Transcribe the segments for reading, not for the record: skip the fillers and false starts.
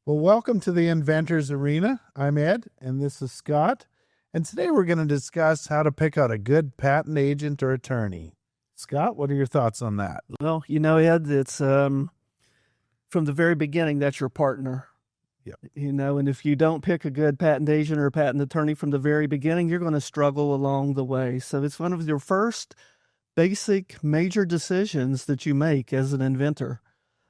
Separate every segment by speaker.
Speaker 1: Well, welcome to the Inventors Arena. I'm Ed, and this is Scott. And today we're going to discuss how to pick out a good patent agent or attorney. Scott, what are your thoughts on that?
Speaker 2: Well, Ed, it's from the very beginning, that's your partner.
Speaker 1: Yep.
Speaker 2: And if you don't pick a good patent agent or a patent attorney from the very beginning, you're going to struggle along the way. So it's one of your first basic major decisions that you make as an inventor.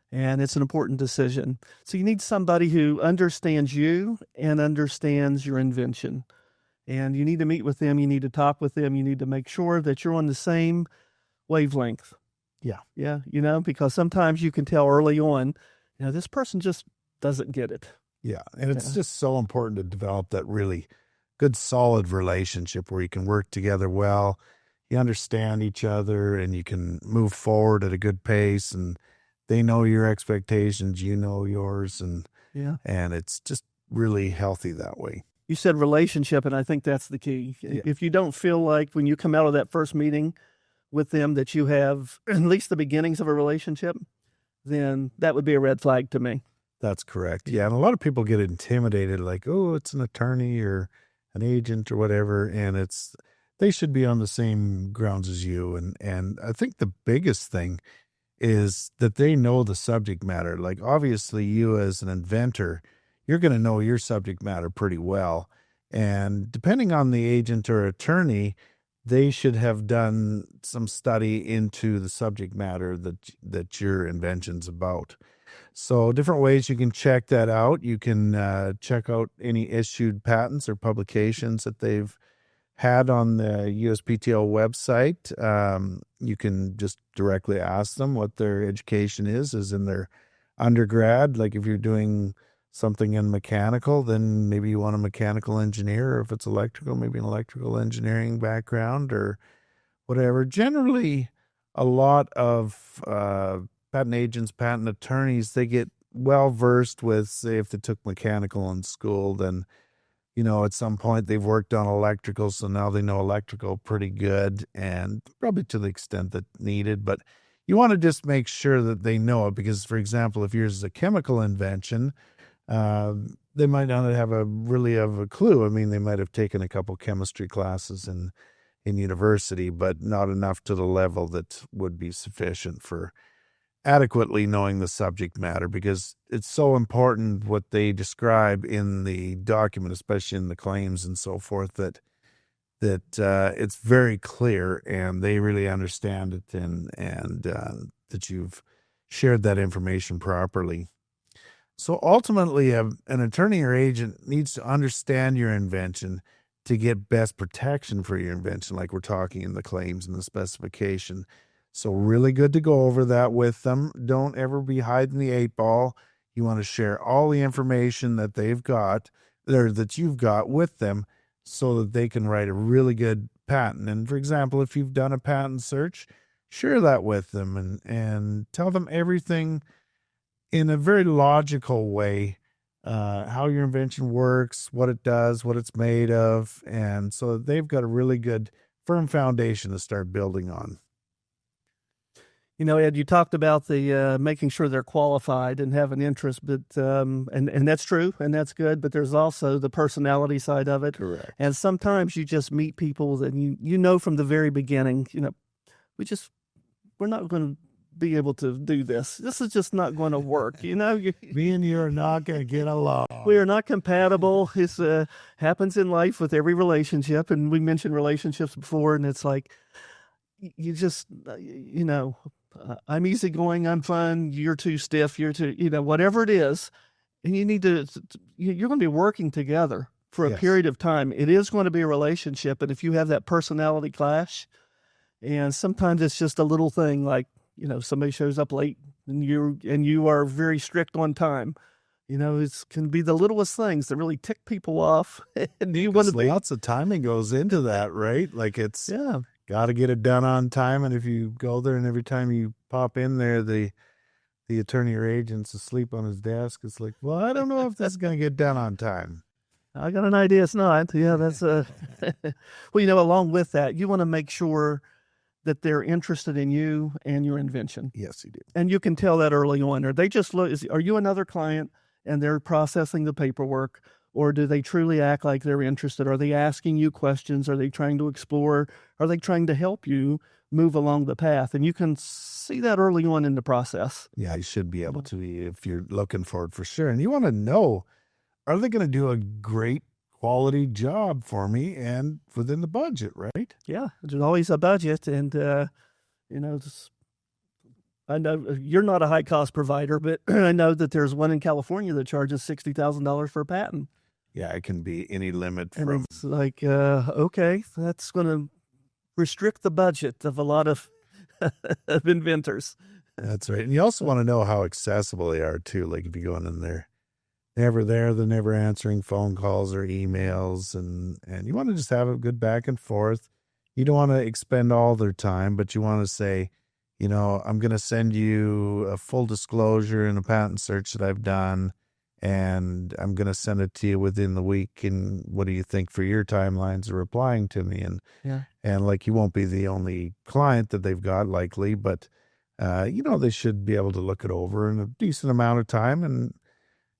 Speaker 2: And it's an important decision. So you need somebody who understands you and understands your invention. And you need to meet with them. You need to talk with them. You need to make sure that you're on the same wavelength.
Speaker 1: Yeah.
Speaker 2: Yeah. Because sometimes you can tell early on, this person just doesn't get it.
Speaker 1: Yeah. And it's just so important to develop that really good, solid relationship where you can work together well. You understand each other and you can move forward at a good pace, and they know your expectations, you know yours, and it's just really healthy that way.
Speaker 2: You said relationship, and I think that's the key.
Speaker 1: Yeah.
Speaker 2: If you don't feel like when you come out of that first meeting with them that you have at least the beginnings of a relationship, then that would be a red flag to me.
Speaker 1: That's correct. Yeah, and a lot of people get intimidated, like, oh, it's an attorney or an agent or whatever, and they should be on the same grounds as you. And I think the biggest thing is that they know the subject matter. Like, obviously, you as an inventor, you're going to know your subject matter pretty well. And depending on the agent or attorney, they should have done some study into the subject matter that your invention's about. So different ways you can check that out. You can check out any issued patents or publications that they've had on the USPTO website. You can just directly ask them what their education is in their undergrad. Like if you're doing something in mechanical, then maybe you want a mechanical engineer, or if it's electrical, maybe an electrical engineering background or whatever. Generally, a lot of patent agents, patent attorneys, they get well versed with, say, if they took mechanical in school, then at some point they've worked on electrical, so now they know electrical pretty good, and probably to the extent that needed. But you want to just make sure that they know it, because, for example, if yours is a chemical invention, they might not have a clue. I mean, they might have taken a couple chemistry classes in university, but not enough to the level that would be sufficient for adequately knowing the subject matter, because it's so important what they describe in the document, especially in the claims and so forth, that it's very clear and they really understand it, and that you've shared that information properly. So ultimately, an attorney or agent needs to understand your invention to get best protection for your invention, like we're talking in the claims and the specification. So really good to go over that with them. Don't ever be hiding the 8-ball. You want to share all the information that they've got, or that you've got, with them, so that they can write a really good patent. And for example, if you've done a patent search, share that with them and tell them everything in a very logical way, how your invention works, what it does, what it's made of, and so they've got a really good, firm foundation to start building on.
Speaker 2: Ed, you talked about the making sure they're qualified and have an interest, but and that's true and that's good. But there's also the personality side of it.
Speaker 1: Correct.
Speaker 2: And sometimes you just meet people that you from the very beginning. We're not going to be able to do this. This is just not going to work. Me
Speaker 1: and you are not going to get along.
Speaker 2: We are not compatible. This happens in life with every relationship, and we mentioned relationships before, and it's like you just I'm easygoing, I'm fun, you're too stiff, you're too, whatever it is. And you need to, you're going to be working together for a period of time. It is going to be a relationship. And if you have that personality clash, and sometimes it's just a little thing like, somebody shows up late and you are very strict on time. It can be the littlest things that really tick people off. And you want to
Speaker 1: lots of timing goes into that, right? Like it's, got to get it done on time. And if you go there and every time you pop in there, the attorney or agent's asleep on his desk, it's like, well, I don't know if that's going to get done on time.
Speaker 2: I got an idea it's not. Yeah, that's well, along with that, you want to make sure that they're interested in you and your invention.
Speaker 1: Yes, you do.
Speaker 2: And you can tell that early on. Or they just look, are you another client? and they're processing the paperwork? Or do they truly act like they're interested? Are they asking you questions? Are they trying to explore? Are they trying to help you move along the path? And you can see that early on in the process.
Speaker 1: Yeah, you should be able to if you're looking for it for sure. And you want to know, are they going to do a great quality job for me and within the budget, right?
Speaker 2: Yeah, there's always a budget. And, I know you're not a high cost provider, but I know that there's one in California that charges $60,000 for a patent.
Speaker 1: Yeah, it can be any limit
Speaker 2: And
Speaker 1: from.
Speaker 2: it's like, okay, that's going to restrict the budget of a lot of, of inventors.
Speaker 1: That's right. And you also want to know how accessible they are too. Like if you go in there, never there, they're never answering phone calls or emails, and you want to just have a good back and forth. You don't want to expend all their time, but you want to say, I'm going to send you a full disclosure in a patent search that I've done, and I'm going to send it to you within the week. And what do you think for your timelines of replying to me? And like, you won't be the only client that they've got likely, but they should be able to look it over in a decent amount of time and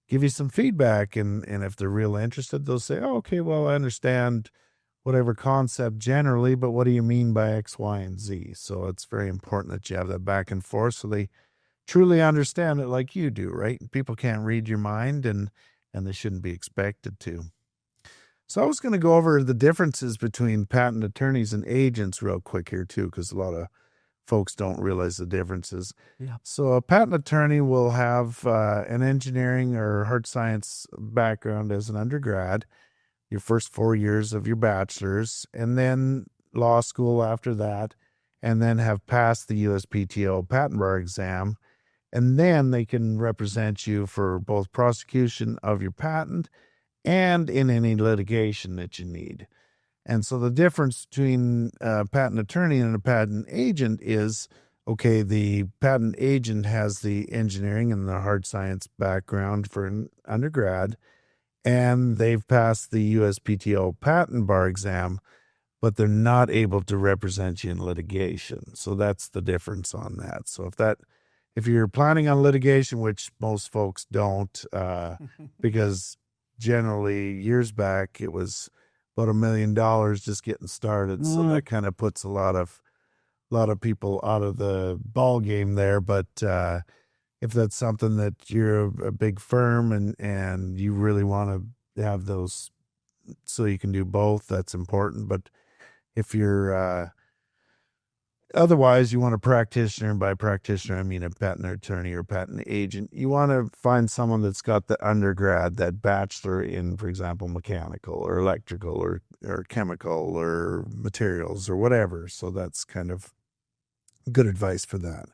Speaker 1: give you some feedback. And if they're real interested, they'll say, oh, okay, well, I understand whatever concept generally, but what do you mean by X, Y, and Z? So it's very important that you have that back and forth so they truly understand it like you do, right? People can't read your mind, and they shouldn't be expected to. So I was going to go over the differences between patent attorneys and agents real quick here too, because a lot of folks don't realize the differences.
Speaker 2: Yeah.
Speaker 1: So a patent attorney will have an engineering or hard science background as an undergrad, your first 4 years of your bachelor's, and then law school after that, and then have passed the USPTO patent bar exam. And then they can represent you for both prosecution of your patent and in any litigation that you need. And so the difference between a patent attorney and a patent agent is, okay, the patent agent has the engineering and the hard science background for an undergrad, and they've passed the USPTO patent bar exam, but they're not able to represent you in litigation. So that's the difference on that. So if you're planning on litigation, which most folks don't, because generally years back it was about $1 million just getting started. So that kind of puts a lot of people out of the ball game there. But if that's something that you're a big firm and you really want to have those so you can do both, that's important. But if you're otherwise, you want a practitioner, and by practitioner, I mean a patent attorney or patent agent. You want to find someone that's got the undergrad, that bachelor in, for example, mechanical or electrical or chemical or materials or whatever. So that's kind of good advice for that.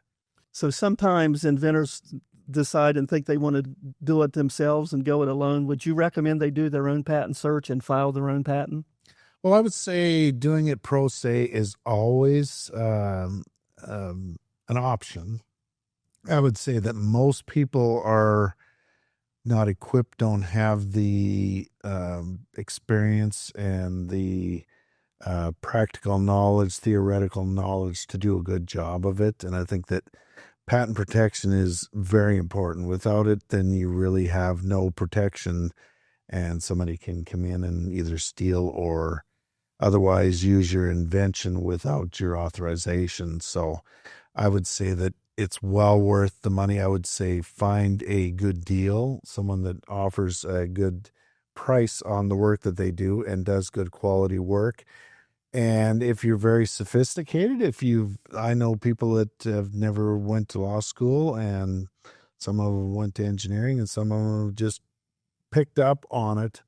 Speaker 2: So sometimes inventors decide and think they want to do it themselves and go it alone. Would you recommend they do their own patent search and file their own patent?
Speaker 1: Well, I would say doing it pro se is always an option. I would say that most people are not equipped, don't have the experience and the practical knowledge, theoretical knowledge to do a good job of it. And I think that patent protection is very important. Without it, then you really have no protection, and somebody can come in and either steal or otherwise use your invention without your authorization. So I would say that it's well worth the money. I would say find a good deal, someone that offers a good price on the work that they do and does good quality work. And if you're very sophisticated, I know people that have never went to law school, and some of them went to engineering, and some of them have just picked up on it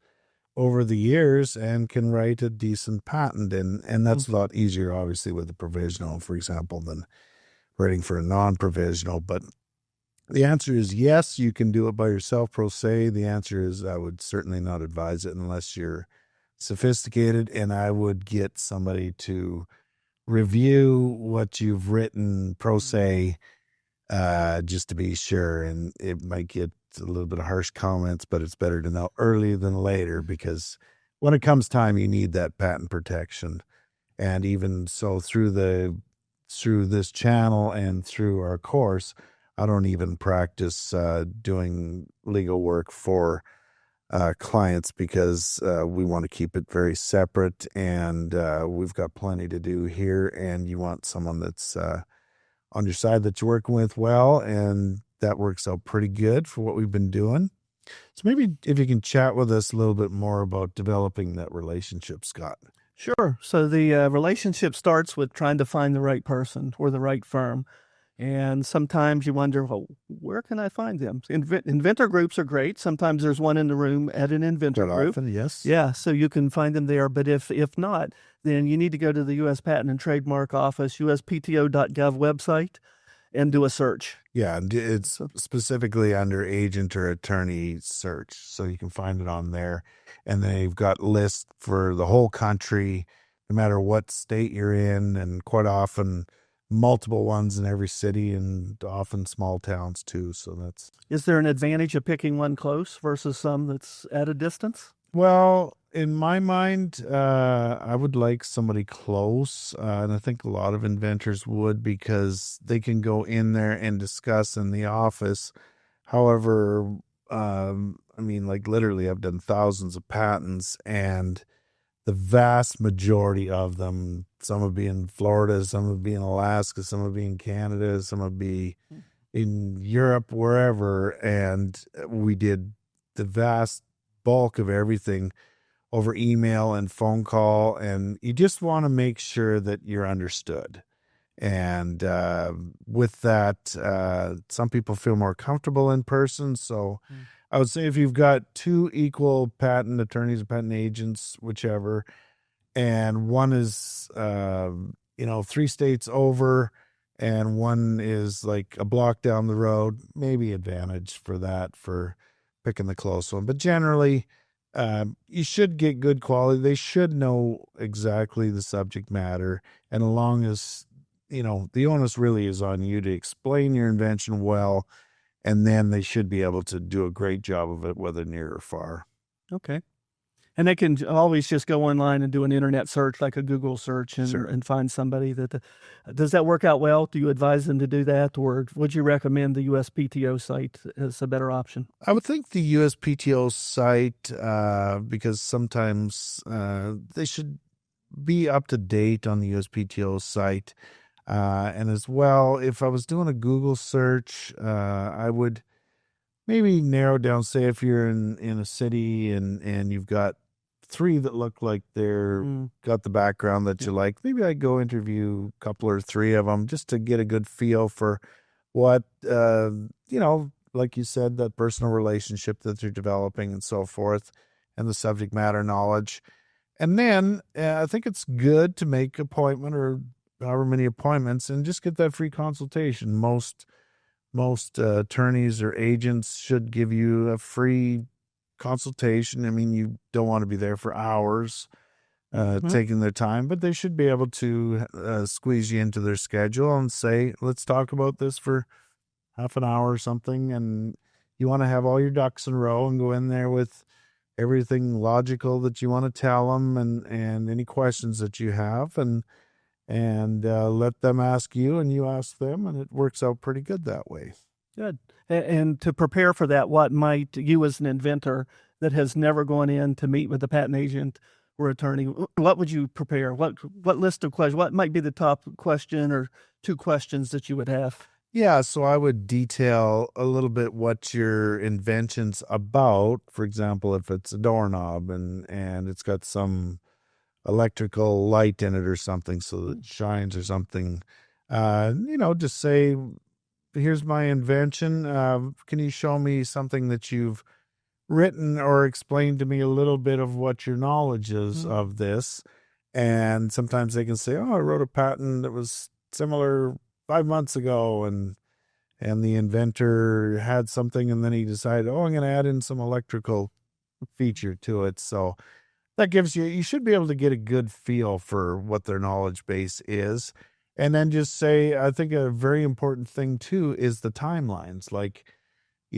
Speaker 1: over the years and can write a decent patent. And that's a lot easier, obviously, with a provisional, for example, than writing for a non-provisional. But the answer is yes, you can do it by yourself pro se. The answer is I would certainly not advise it unless you're sophisticated, and I would get somebody to review what you've written pro se, just to be sure. And it might get a little bit of harsh comments, but it's better to know early than later, because when it comes time, you need that patent protection. And even so, through this channel and through our course, I don't even practice doing legal work for clients because we want to keep it very separate, and we've got plenty to do here. And you want someone that's on your side that you're working with well, and that works out pretty good for what we've been doing. So maybe if you can chat with us a little bit more about developing that relationship, Scott.
Speaker 2: Sure. So the relationship starts with trying to find the right person or the right firm. And sometimes you wonder, well, where can I find them? Inventor groups are great. Sometimes there's one in the room at an inventor
Speaker 1: Quite
Speaker 2: group.
Speaker 1: often, yes.
Speaker 2: Yeah, so you can find them there. But if not, then you need to go to the U.S. Patent and Trademark Office, uspto.gov website, and do a search.
Speaker 1: Yeah, and it's specifically under agent or attorney search, so you can find it on there. And then you've got lists for the whole country, no matter what state you're in, and quite often multiple ones in every city and often small towns too. So that's
Speaker 2: Is there an advantage of picking one close versus some that's at a distance?
Speaker 1: well, in my mind, I would like somebody close, and I think a lot of inventors would because they can go in there and discuss in the office. However, I mean, like literally, I've done thousands of patents, and the vast majority of them, some would be in Florida, some would be in Alaska, some would be in Canada, some would be in Europe, wherever. And we did the vast bulk of everything over email and phone call. And you just want to make sure that you're understood. And with that, some people feel more comfortable in person. So I would say if you've got two equal patent attorneys, patent agents, whichever, and one is, 3 states over, and one is like a block down the road, maybe advantage for that for picking the close one. But generally, you should get good quality. They should know exactly the subject matter. And as long as, the onus really is on you to explain your invention well, and then they should be able to do a great job of it, whether near or far.
Speaker 2: Okay. And they can always just go online and do an internet search, like a Google search, and,
Speaker 1: Sure.
Speaker 2: and find somebody that. Does that work out well? Do you advise them to do that, or would you recommend the USPTO site as a better option?
Speaker 1: I would think the USPTO site, because sometimes they should be up to date on the USPTO site. And as well, if I was doing a Google search, I would maybe narrow down, say if you're in a city and you've got three that look like they're got the background that you like, maybe I'd go interview a couple or three of them just to get a good feel for what, like you said, that personal relationship that you're developing and so forth, and the subject matter knowledge. And then I think it's good to make appointment or however many appointments and just get that free consultation. Most attorneys or agents should give you a free consultation. I mean, you don't want to be there for hours taking their time, but they should be able to squeeze you into their schedule and say, let's talk about this for half an hour or something. And you want to have all your ducks in a row and go in there with everything logical that you want to tell them, and any questions that you have, and let them ask you and you ask them, and it works out pretty good that way.
Speaker 2: Good. And to prepare for that, what might you as an inventor that has never gone in to meet with a patent agent or attorney, what would you prepare? What list of questions? What might be the top question or two questions that you would have?
Speaker 1: Yeah, so I would detail a little bit what your invention's about. For example, if it's a doorknob and it's got some electrical light in it or something so that it shines or something, just say, here's my invention. Can you show me something that you've written or explain to me a little bit of what your knowledge is of this? And sometimes they can say, I wrote a patent that was similar 5 months ago, and the inventor had something, and then he decided, I'm going to add in some electrical feature to it. So that gives you should be able to get a good feel for what their knowledge base is. And then just say, I think a very important thing too is the timelines. Like,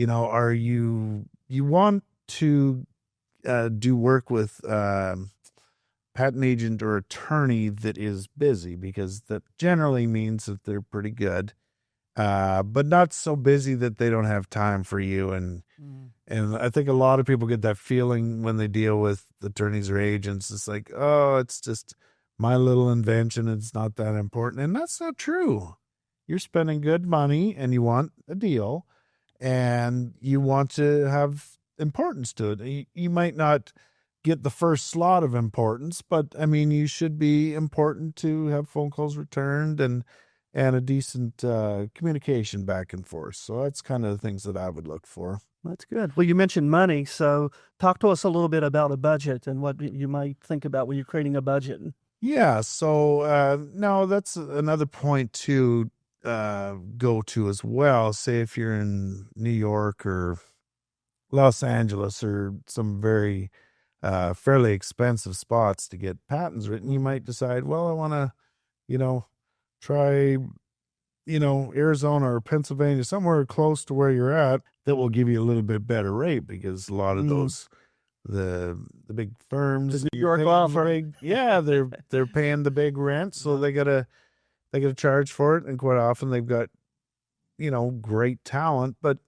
Speaker 1: are you want to do work with patent agent or attorney that is busy, because that generally means that they're pretty good. but not so busy that they don't have time for you. And I think a lot of people get that feeling when they deal with attorneys or agents. It's like, oh, it's just my little invention. It's not that important. And that's not true. You're spending good money and you want a deal and you want to have importance to it. You might not get the first slot of importance, but I mean, you should be important to have phone calls returned and a decent communication back and forth. So that's kind of the things that I would look for.
Speaker 2: That's good. Well, you mentioned money, so talk to us a little bit about a budget and what you might think about when you're creating a budget.
Speaker 1: Yeah. So no, that's another point to go to as well. Say if you're in New York or Los Angeles or some very fairly expensive spots to get patents written, you might decide, well, I want to, try, Arizona or Pennsylvania, somewhere close to where you're at that will give you a little bit better rate because a lot of those, the big firms,
Speaker 2: the New York law firm,
Speaker 1: they're paying the big rent, so they gotta charge for it, and quite often they've got great talent, but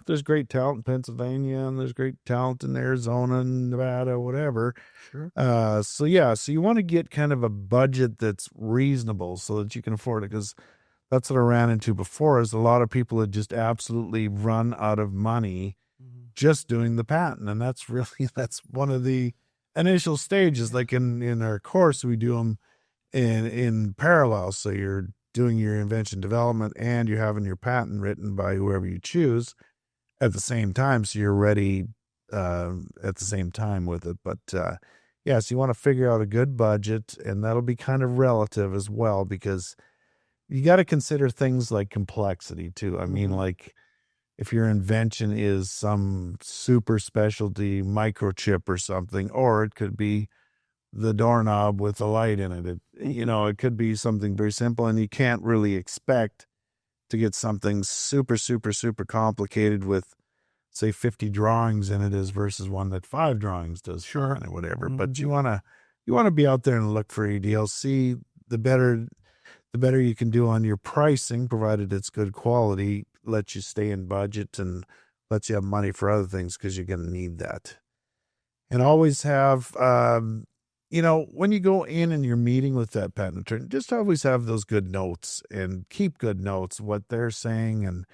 Speaker 1: there's great talent in Pennsylvania and there's great talent in Arizona and Nevada, whatever.
Speaker 2: Sure.
Speaker 1: So you want to get kind of a budget that's reasonable so that you can afford it, because that's what I ran into before is a lot of people had just absolutely run out of money just doing the patent. And that's one of the initial stages. Like in our course, we do them in parallel. So you're doing your invention development and you're having your patent written by whoever you choose at the same time. So you're ready at the same time with it. But so you want to figure out a good budget, and that'll be kind of relative as well, because you got to consider things like complexity too. I mean, like if your invention is some super specialty microchip or something, or it could be the doorknob with a light in it. It could be something very simple, and you can't really expect to get something super, super, super complicated with, say, 50 drawings in it as versus one that 5 drawings does.
Speaker 2: Sure.
Speaker 1: Or whatever. But you want to be out there and look for your deals. See, the better you can do on your pricing, provided it's good quality, lets you stay in budget and lets you have money for other things, because you're going to need that. And always have, when you go in and you're meeting with that patent attorney, just always have those good notes and keep good notes, what they're saying. And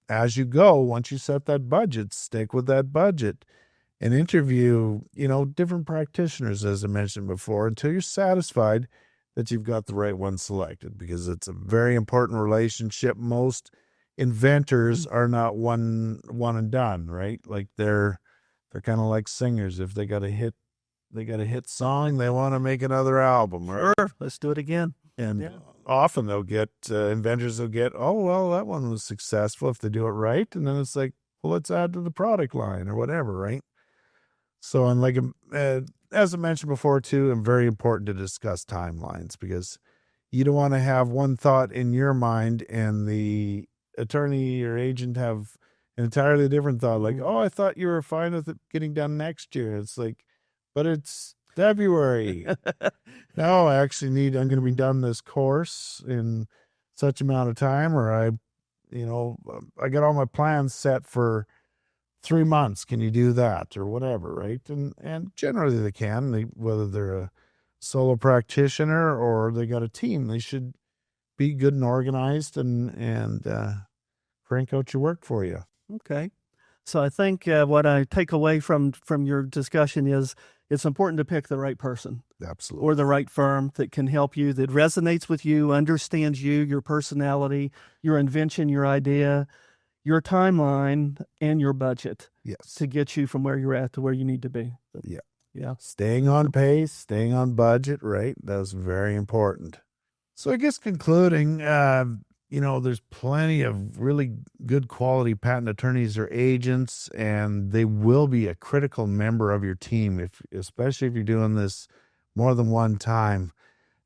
Speaker 1: as you go, once you set that budget, stick with that budget and interview, different practitioners, as I mentioned before, until you're satisfied that you've got the right one selected, because it's a very important relationship. Most inventors are not one and done, right? Like they're kind of like singers. If they got a hit song, they want to make another album. Right?
Speaker 2: Sure, let's do it again.
Speaker 1: And often they'll get inventors will get, oh, well, that one was successful if they do it right. And then it's like, well, let's add to the product line or whatever, right? So, and like, as I mentioned before too, it's very important to discuss timelines, because you don't want to have one thought in your mind and the attorney or agent have an entirely different thought. Like, oh, I thought you were fine with it getting done next year. It's like, but it's February. No, I'm going to be done this course in such amount of time, or I got all my plans set for 3 months. Can you do that or whatever? Right. And generally they can, whether they're a solo practitioner or they got a team, they should be good and organized and crank out your work for you.
Speaker 2: Okay. So I think what I take away from your discussion is it's important to pick the right person.
Speaker 1: Absolutely.
Speaker 2: Or the right firm that can help you, that resonates with you, understands you, your personality, your invention, your idea, your timeline, and your budget.
Speaker 1: Yes.
Speaker 2: To get you from where you're at to where you need to be.
Speaker 1: Yeah.
Speaker 2: Yeah.
Speaker 1: Staying on pace, staying on budget, right? That's very important. So I guess concluding, there's plenty of really good quality patent attorneys or agents, and they will be a critical member of your team, especially if you're doing this more than one time.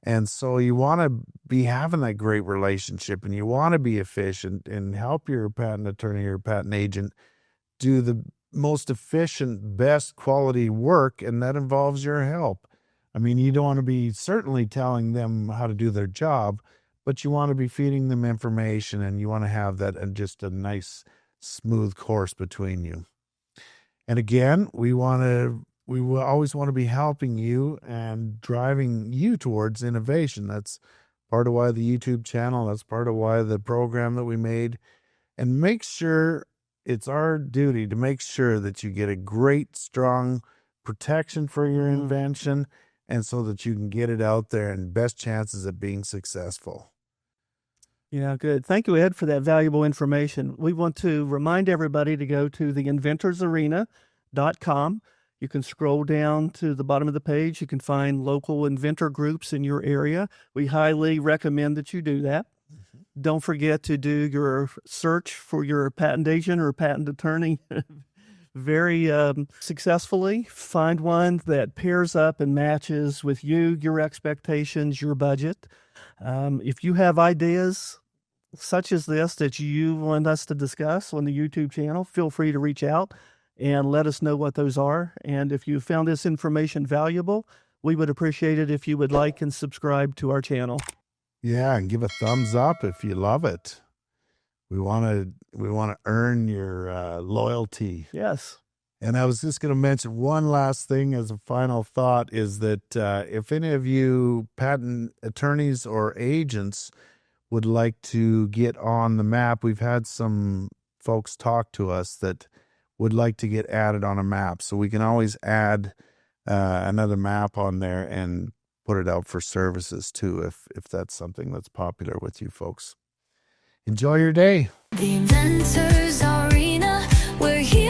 Speaker 1: And so you want to be having that great relationship, and you want to be efficient and help your patent attorney or patent agent do the most efficient, best quality work, and that involves your help. I mean, you don't want to be certainly telling them how to do their job, but you want to be feeding them information, and you want to have that and just a nice, smooth course between you. And again, we will always want to be helping you and driving you towards innovation. That's part of why the YouTube channel, that's part of why the program that we made. And make sure, it's our duty to make sure that you get a great, strong protection for your invention, and so that you can get it out there and best chances of being successful.
Speaker 2: Yeah, good. Thank you, Ed, for that valuable information. We want to remind everybody to go to the inventorsarena.com. You can scroll down to the bottom of the page. You can find local inventor groups in your area. We highly recommend that you do that. Don't forget to do your search for your patent agent or patent attorney very successfully. Find one that pairs up and matches with you, your expectations, your budget. If you have ideas such as this that you want us to discuss on the YouTube channel, feel free to reach out and let us know what those are. And if you found this information valuable, we would appreciate it if you would like and subscribe to our channel.
Speaker 1: Yeah, and give a thumbs up if you love it. We want to earn your loyalty.
Speaker 2: Yes.
Speaker 1: And I was just going to mention one last thing as a final thought, is that if any of you patent attorneys or agents would like to get on the map, we've had some folks talk to us that would like to get added on a map. So we can always add another map on there and put it out for services too, if that's something that's popular with you folks. Enjoy your day.
Speaker 3: The Inventors Arena, we're here.